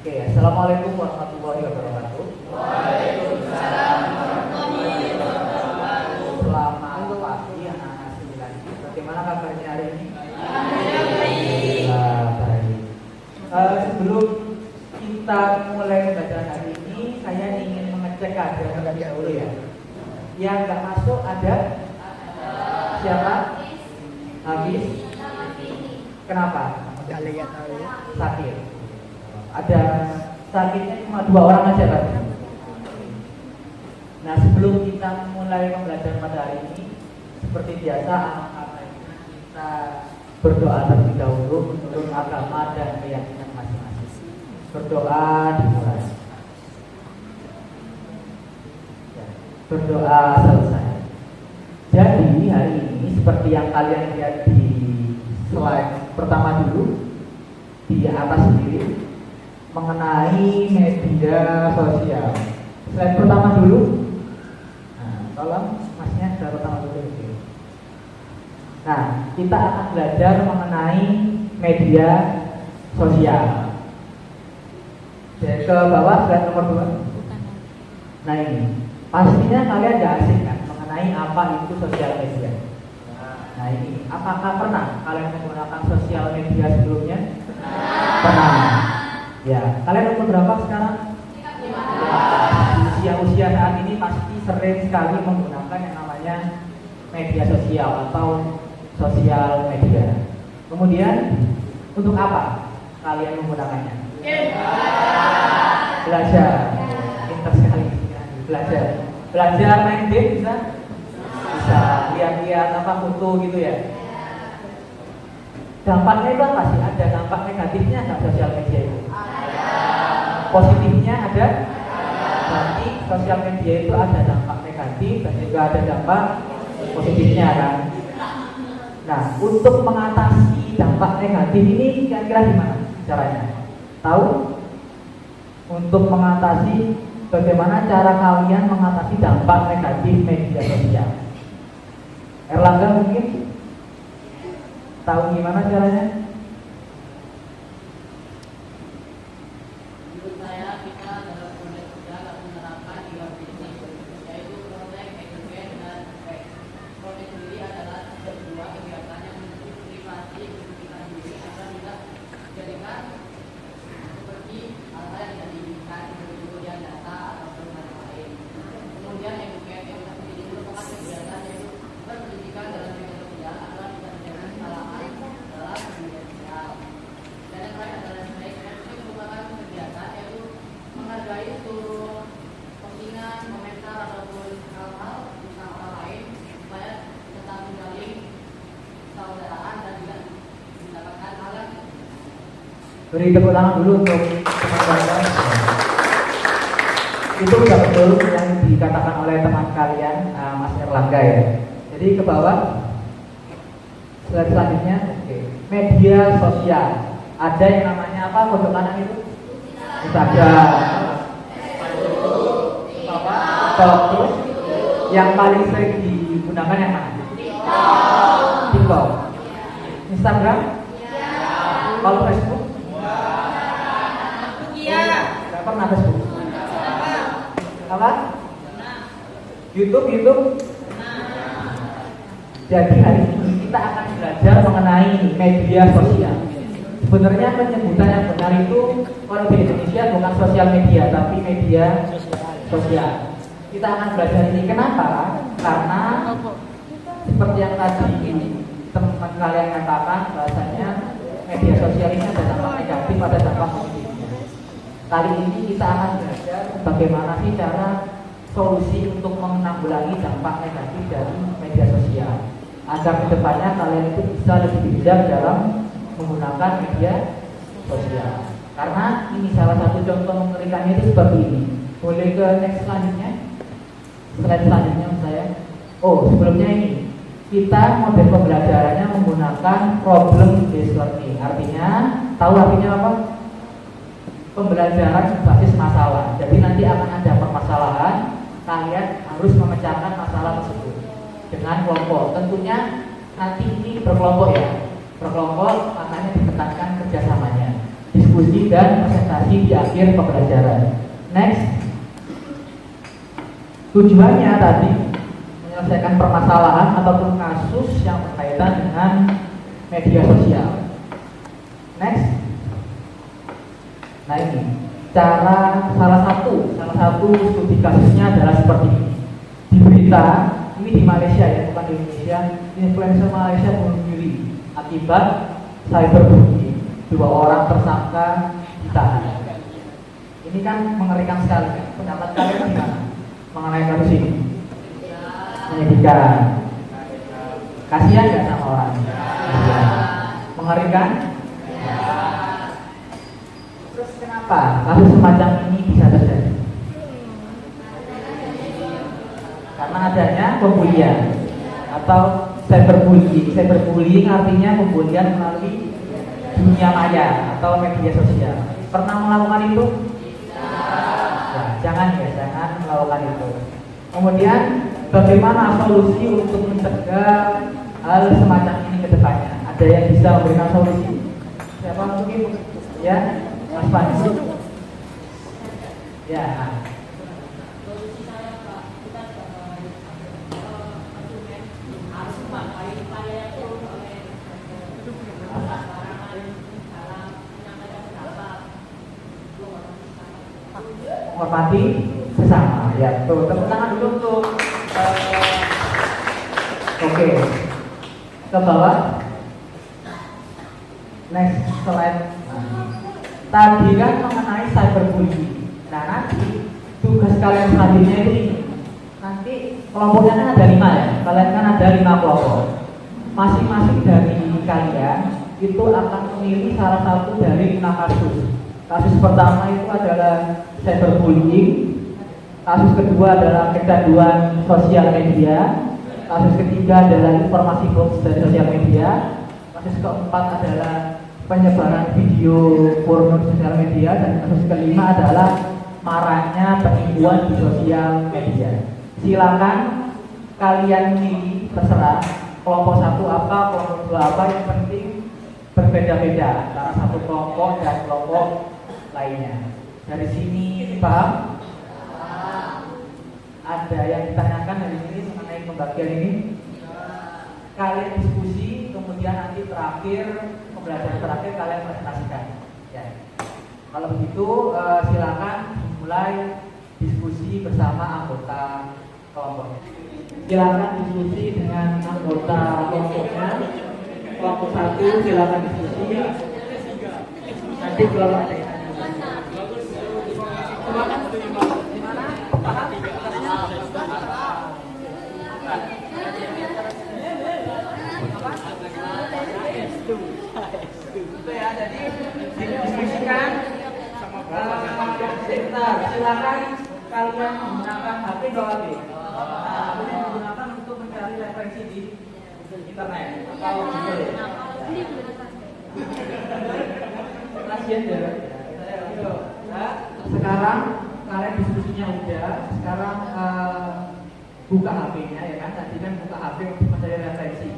Oke, assalamualaikum warahmatullahi wabarakatuh. Waalaikumsalam warahmatullahi wabarakatuh. Selamat pagi anak-anak sembilan. Bagaimana kabarnya hari ini? Alhamdulillah. Baik. Sebelum kita mulai pembelajaran hari ini, saya ingin mengecek keadaan terlebih dahulu ya. Yang nggak masuk ada? Siapa? Habis? Kenapa? Sakit. Ada sakitnya cuma 2 orang aja kan? Nah, sebelum kita mulai pembelajaran pada hari ini, seperti biasa anak-anak kita berdoa terlebih dahulu menurut agama dan keyakinan masing-masing. Berdoa dimulai. Ya, berdoa selesai. Jadi hari ini seperti yang kalian lihat di slide pertama dulu di atas sendiri mengenai media sosial. Slide pertama dulu. Nah, tolong masnya slide pertama dulu. Nah, kita akan belajar mengenai media sosial. Jadi ke bawah slide nomor 2. Nah ini, pastinya kalian tidak asing kan mengenai apa itu sosial media. Nah ini, apakah pernah kalian menggunakan sosial media sebelumnya? Pernah. Ya, kalian umur berapa sekarang? Di usia saat ini pasti sering sekali menggunakan yang namanya media sosial atau sosial media. Kemudian untuk apa kalian menggunakannya? Belajar. Pintar sekali. Belajar main game bisa? Bisa. Lihat-lihat apa foto gitu ya. Dampaknya itu apa sih? Ada dampak negatifnya nggak sosial media itu? Positifnya ada? Berarti sosial media itu ada dampak negatif dan juga ada dampak positifnya kan? Nah, untuk mengatasi dampak negatif ini kira-kira gimana caranya? Tahu? Untuk mengatasi bagaimana cara kalian mengatasi dampak negatif media sosial? Erlangga mungkin tahu gimana caranya? Menurut saya kita dalam konteks kerja akan menerapkan 3 prinsip, yaitu protek, educate, dan effect. Protek sendiri adalah sebuah kegiatan yang menuntut privasi kita sendiri agar tidak dijadikan seperti hal-hal yang tidak diinginkan seperti kemudian data ataupun hal lain. Kemudian educate sendiri merupakan kegiatan yaitu berpendidikan dalam media sosial agar tidak terjadi kesalahan dalam media sosial. Dan yang terakhir adalah ini merupakan kegiatan yaitu menghargai seluruh postingan, komentar ataupun hal-hal tentang orang lain supaya tetap menjalin persaudaraan dan juga mendapatkan hal yang Beri tepuk tangan dulu untuk teman-teman. Itu sudah betul yang dikatakan oleh teman kalian, Mas Erlangga ya. Jadi ke bawah, slide selanjutnya. Oke. Media sosial. Ada yang namanya apa? Kode kanan itu? Instagram. TikTok. Yang paling sering digunakan yang mana? TikTok. Instagram? Kalau Facebook? Tidak pernah Facebook. Apa? YouTube? Jadi hari ini kita akan belajar mengenai media sosial. Sebenarnya penyebutan yang benar itu kalau di Indonesia bukan sosial media tapi media sosial. Kita akan belajar ini kenapa? Karena seperti yang tadi teman kalian katakan bahasanya media sosial ini ada dampak negatif, ada dampak positifnya. Kali ini kita akan belajar bagaimana sih cara solusi untuk menanggulangi dampak negatif dari media sosial agar kedepannya kalian itu bisa lebih bijak dalam menggunakan media sosial. Karena ini salah satu contoh mengerikannya itu seperti ini. Boleh ke next selanjutnya? Slide selanjutnya saya. Oh, sebelumnya ini kita model pembelajarannya menggunakan problem based learning. Artinya, tahu artinya apa? Pembelajaran berbasis masalah. Jadi nanti akan ada permasalahan, kalian harus memecahkan masalah tersebut dengan kelompok. Tentunya nanti ini berkelompok ya. Berkelompok makanya ditekankan kerjasamanya. diskusi dan presentasi di akhir pembelajaran. Next, tujuannya tadi menyelesaikan permasalahan ataupun kasus yang berkaitan dengan media sosial. Next, nah ini salah satu studi kasusnya adalah seperti ini. Di berita ini di Malaysia ya, bukan di Indonesia, influencer Malaysia bunuh diri akibat cyberbullying. 2 orang tersangka ditahan. Ini kan mengerikan sekali. Pendapat kalian gimana mengenai kasus ini? Menyedihkan. Kasihan nggak sama orang? Mengerikan? Terus kenapa kasus semacam ini bisa terjadi? Karena adanya pembulian atau cyberbullying. Cyberbullying artinya pembulian melalui dunia maya atau media sosial. Pernah melakukan itu? Ya, jangan melakukan itu. Kemudian bagaimana solusi untuk mencegah hal semacam ini ke depannya? Ada yang bisa memberikan solusi? Siapa mungkin? Ya, Mas Fandi. Ya. Solusi saya Pak, kita konsumen harus memakai upaya yang perlu oleh menghormati sesama. Ya, tuh tepuk tangan dulu untuk oke. Ke bawah. Next slide. Tadi kan mengenai cyberbullying. Nah, nanti tugas kalian selanjutnya itu ini. Nanti kelompoknya kan ada 5 ya. Kalian kan ada 5 kelompok. Masing-masing dari kalian itu akan memilih salah satu dari 5 kasus. Kasus pertama itu adalah cyberbullying. Kasus kedua adalah kecanduan sosial media. Kasus ketiga adalah informasi hoax dari sosial media. Kasus keempat adalah penyebaran video porno di sosial media. Dan kasus kelima adalah maraknya penipuan di sosial media. Silakan kalian pilih, terserah kelompok 1 apa, kelompok 2 apa, yang penting berbeda-beda antara satu kelompok dan kelompok lainnya. Dari sini paham? Ada yang ditanyakan dari sini mengenai pembagian ini? Kalian diskusi, kemudian nanti terakhir pembelajaran terakhir kalian presentasikan. Ya. Kalau begitu silakan dimulai diskusi bersama anggota kelompoknya. Silakan diskusi dengan anggota kelompoknya. Kelompok 1 silakan diskusi. Nanti kalau ada yang itu ya, jadi didiskusikan. Silakan kalian menggunakan HP atau HP. Kemudian digunakan untuk mencari referensi di internet atau Google. Kasian ya. Sekarang kalian diskusinya udah. Sekarang buka HP-nya ya kan. Tadi kan buka HP untuk mencari referensi.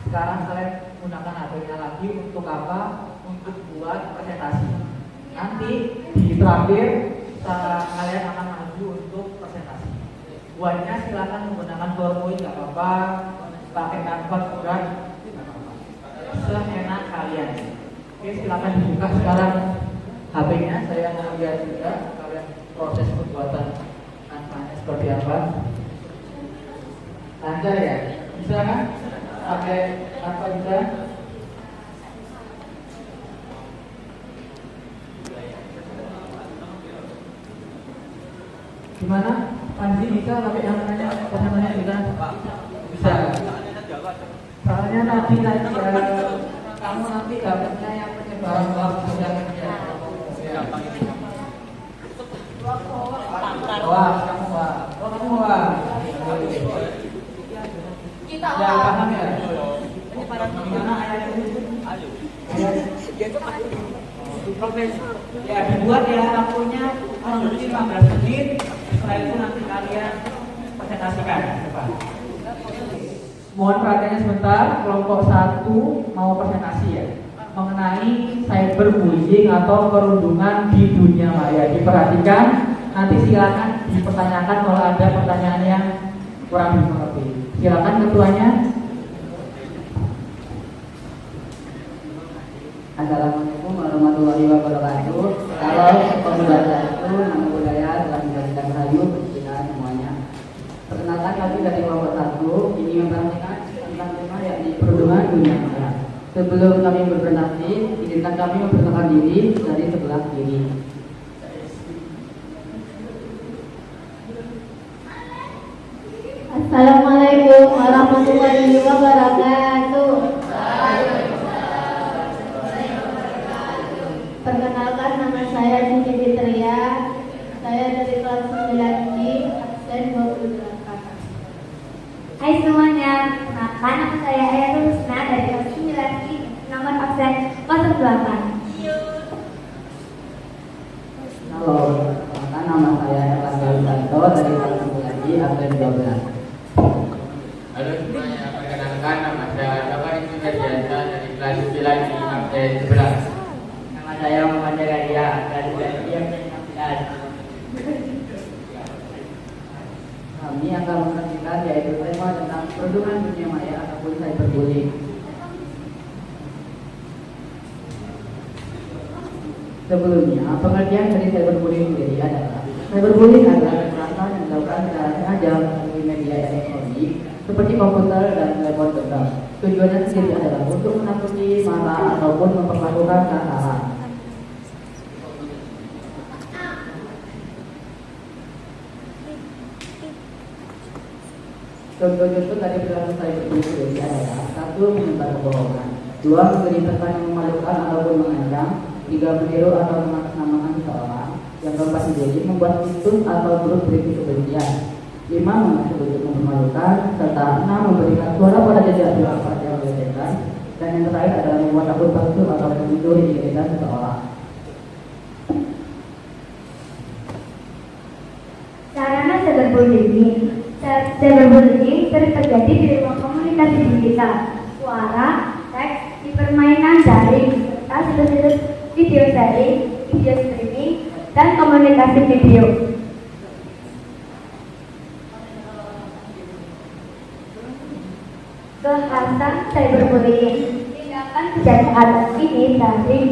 Sekarang kalian gunakan HP-nya lagi untuk apa? Untuk buat presentasi. Nanti di terakhir kalian akan maju untuk presentasi. Buatnya silakan menggunakan PowerPoint, nggak apa-apa. Pakai kanvas juga, seenak kalian. Oke, silakan dibuka sekarang HP-nya. Saya mau lihat juga kalian proses pembuatan kanvasnya seperti apa. Lancar ya? Bisa kan? Pakai apa bisa? Gimana? Panji bisa pakai yang namanya juga? Bisa. Soalnya nanti kamu nanti dapatnya yang penyebaran hoax sosial media. Wah, kamu wah. Oh, kamu wah. Kita Ya, paham ya? Gimana ayat ini? Profesor. Ya, dibuat ya lampunya kurang lebih 15 menit. Setelah itu nanti kalian presentasikan. Mohon perhatiannya sebentar. Kelompok 1 mau presentasi ya. mengenai cyberbullying atau perundungan di dunia maya. Diperhatikan, nanti silakan dipertanyakan kalau ada pertanyaan yang kurang dimengerti. Silakan ketuanya. Assalamualaikum warahmatullahi wabarakatuh. Kalau pembahasan itu nama budaya telah menjadikan rahayu kita semuanya. Perkenalkan kami dari kelompok 1 ini memperhatikan tentang tema yakni perundungan dunia maya. Sebelum kami berpresentasi, izinkan kami memperkenalkan diri dari sebelah kiri. Assalamualaikum warahmatullahi wabarakatuh. Perkenalkan, nama saya Siti Fitria. Saya dari kelas 9 I, absen 28. Hai semuanya, kenalkan nama saya Ayah Rusna dari kelas 9 I, nomor absen 08. Halo, perkenalkan nama saya Erlangga Wisanto dari kelas 9 I, absen 12. Halo semuanya, perkenalkan nama saya Bapak Rizky Ferdiansa dari kelas 9 I, absen 11. Nama saya Muhammad Jagaria dari kelas 9 I, absen 16. Kami akan memperhatikan yaitu tema tentang perundungan dunia maya ataupun cyberbullying. Sebelumnya, pengertian dari cyberbullying sendiri adalah cyberbullying adalah kekerasan yang dilakukan secara sengaja melalui media elektronik seperti komputer dan telepon genggam. Tujuannya sendiri adalah untuk menakuti, marah ataupun memperlakukan kasar. Contoh-contoh dari perilaku cyberbullying sendiri adalah 1. Menyebar kebohongan, 2. Memberi pesan yang memalukan ataupun mengancam, 3. Meniru atau mengatasnamakan seseorang, yang keempat sendiri membuat situs atau grup berisi kebencian, 5. Mengaku bentuk memalukan, serta 6. Memberikan suara pada jejak pendapat yang melecehkan, dan yang terakhir adalah membuat akun palsu atau mencuri identitas seseorang. Sarana cyberbullying. Cyberbullying sering terjadi di ruang komunikasi digital, suara, teks, di permainan daring, serta situs-situs video sharing, video streaming, dan komunikasi video. Kekerasan cyberbullying. Tindakan kejahatan ini daring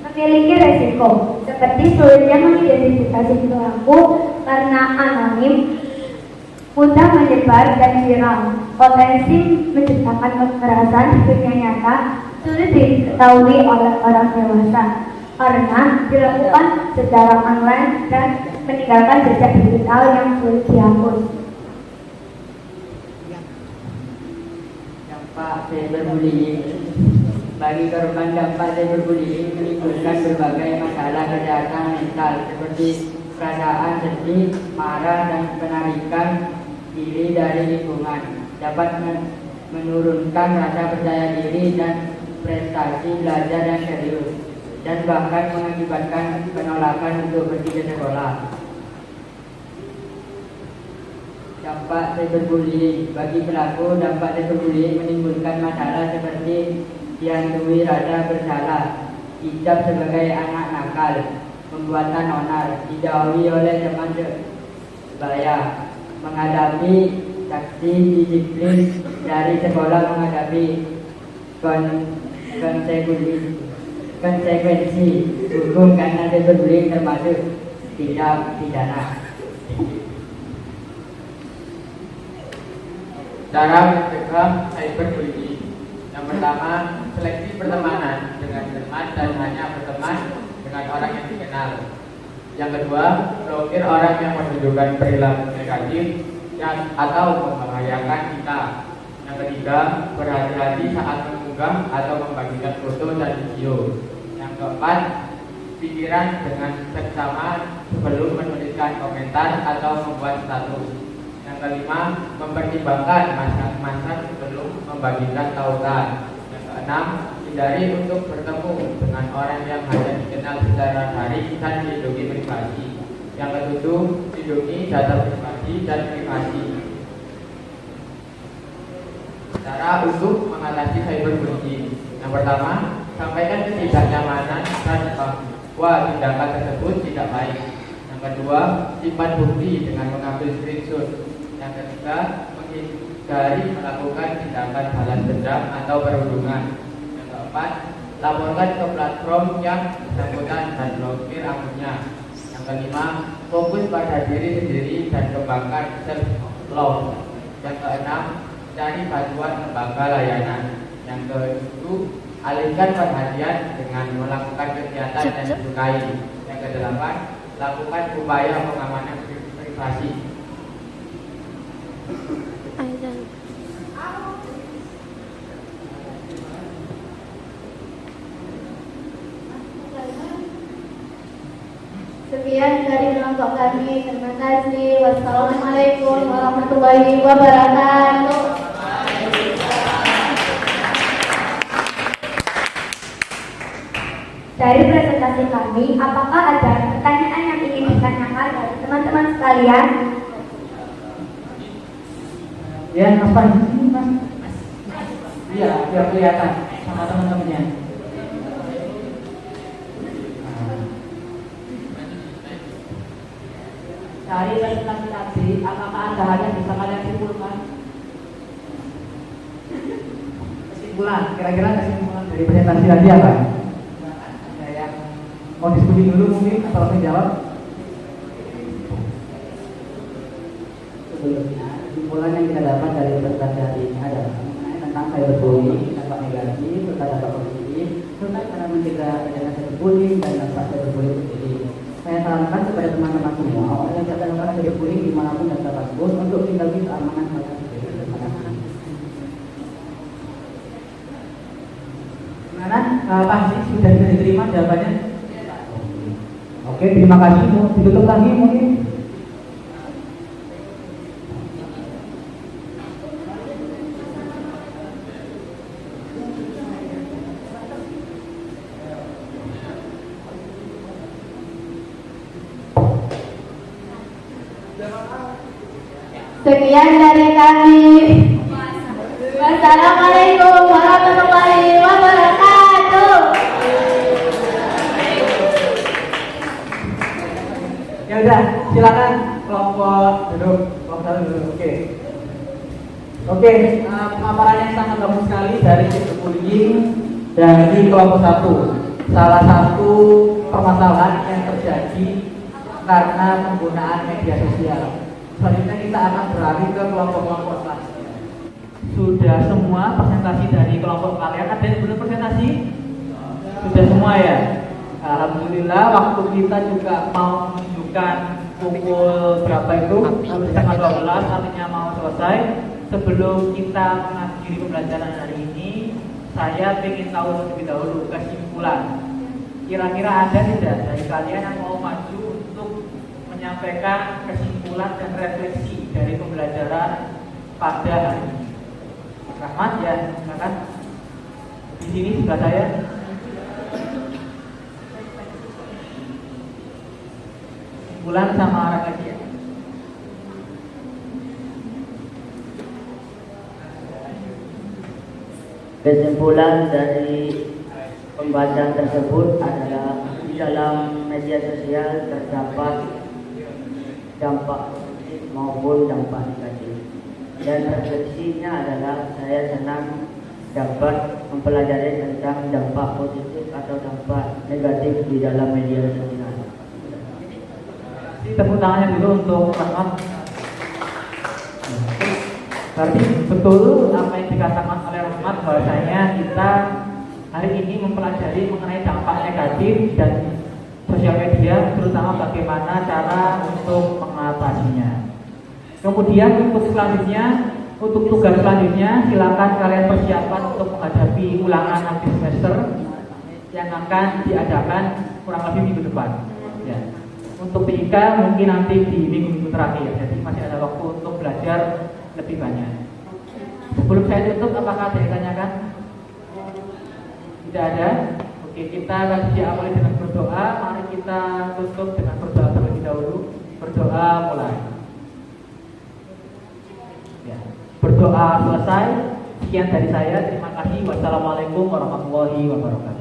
memiliki resiko seperti sulitnya mengidentifikasi pelaku karena anonim, mudah menyebar dan viral, potensi menciptakan kekerasan di dunia nyata sulit diketahui oleh orang dewasa karena dilakukan secara online dan meninggalkan jejak digital yang sulit dihapus. Dampak cyberbullying. Bagi korban dampak cyberbullying menimbulkan berbagai masalah kesehatan mental seperti perasaan sedih, marah, dan penarikan diri dari lingkungan, dapat menurunkan rasa percaya diri dan prestasi belajar yang serius, dan bahkan mengakibatkan penolakan untuk pergi ke sekolah. Dampak cyberbullying. Bagi pelaku, dampak cyberbullying menimbulkan masalah seperti dihantui rasa bersalah, dicap sebagai anak nakal, pembuatan onar, dijauhi oleh teman sebaya, menghadapi sanksi disiplin dari sekolah, menghadapi konsekuensi hukum karena cyberbullying termasuk tindak pidana. Cara mencegah cyberbullying. Yang pertama, seleksi pertemanan dengan teman dan hanya berteman dengan orang yang dikenal. Yang kedua, blokir orang yang menunjukkan perilaku negatif atau membahayakan kita. Yang ketiga, berhati-hati saat mengunggah atau membagikan foto dan video. Yang keempat, pikiran dengan seksama sebelum menuliskan komentar atau membuat status. Yang kelima, mempertimbangkan masa sebelum membagikan tautan. Yang keenam, hindari untuk bertemu dengan orang yang hanya dikenal secara daring dan dilindungi privasi. Yang ketujuh, lindungi data pribadi dan privasi. Cara untuk mengatasi cyberbullying. Yang pertama, sampaikan ketidaknyamanan dan bahwa tindakan tersebut tidak baik. Yang kedua, simpan bukti dengan mengambil screenshot. Yang ketiga, menghindari melakukan tindakan balas dendam atau perundungan. Yang keempat, laporkan ke platform yang bersangkutan dan blokir akunnya. Yang kelima, fokus pada diri sendiri dan kembangkan self love. Yang keenam, cari bantuan lembaga layanan. Yang ketujuh, alihkan perhatian dengan melakukan kegiatan yang disukai. Yang kedelapan, lakukan upaya pengamanan privasi. Sekian dari kelompok kami. Terima kasih. Wassalamualaikum warahmatullahi wabarakatuh. Dari presentasi kami, apakah ada pertanyaan yang ingin ditanyakan dari teman-teman sekalian? Ya, Mas Pan, sini Mas. Iya, biar kelihatan sama teman-temannya. Dari presentasi tadi, apakah ada hal yang bisa kalian simpulkan? Kesimpulan, kira-kira kesimpulan dari presentasi tadi apa? Ada yang mau diskusi dulu mungkin atau langsung jawab? Sebelumnya, kesimpulan yang kita dapat dari presentasi hari ini adalah mengenai tentang cyberbullying, dampak negatif, serta dampak positif, serta cara mencegah adanya cyberbullying dan dampak cyberbullying sendiri. Saya sarankan kepada teman-teman semua orang yang sedang melakukan cyberbullying dimanapun dan kapanpun untuk tinggali keamanan mereka sendiri. Terima kasih. Gimana? Pak Haji, sudah bisa diterima jawabannya? Oke, terima kasih. Mau ditutup lagi mungkin? Sekian dari kami. Wassalamualaikum warahmatullahi wabarakatuh. Ya udah, silakan kelompok duduk, kelompok satu duduk. Oke, pemaparan yang sangat bagus sekali dari cyberbullying dari kelompok satu. Salah satu permasalahan yang terjadi karena penggunaan media sosial. Selanjutnya kita akan beralih ke kelompok-kelompok selanjutnya. Sudah semua presentasi dari kelompok kalian? Ada yang belum presentasi? Sudah semua ya? Alhamdulillah, waktu kita juga mau menunjukkan pukul berapa itu? Setengah 12, artinya mau selesai. Sebelum kita mengakhiri pembelajaran hari ini, saya ingin tahu lebih dahulu kesimpulan. Kira-kira ada tidak dari kalian yang mau maju untuk menyampaikan kesimpulan dan refleksi dari pembelajaran pada hari ini? Rahmat ya, silakan. Di sini sebelah saya. Kesimpulan sama refleksi ya. Kesimpulan dari pembahasan tersebut adalah di dalam media sosial terdapat dampak positif maupun dampak negatif. Dan refleksinya adalah saya senang dapat mempelajari tentang dampak positif atau dampak negatif di dalam media sosial. Tepuk tangannya dulu untuk Rahmat. Berarti betul apa yang dikatakan oleh Rahmat bahwasanya kita hari ini mempelajari mengenai dampak negatif dan sosial media, terutama bagaimana cara untuk mengatasinya. Kemudian untuk selanjutnya, untuk tugas selanjutnya, silakan kalian persiapan untuk menghadapi ulangan akhir semester yang akan diadakan kurang lebih minggu depan. Ya. Untuk PIK mungkin nanti di minggu-minggu terakhir, jadi masih ada waktu untuk belajar lebih banyak. Sebelum saya tutup, apakah ada yang ditanyakan? Tidak ada? Oke, kita akan diawali dengan berdoa. Mari kita tutup dengan berdoa terlebih dahulu. Berdoa mulai. Ya. Berdoa selesai. Sekian dari saya. Terima kasih. Wassalamualaikum warahmatullahi wabarakatuh.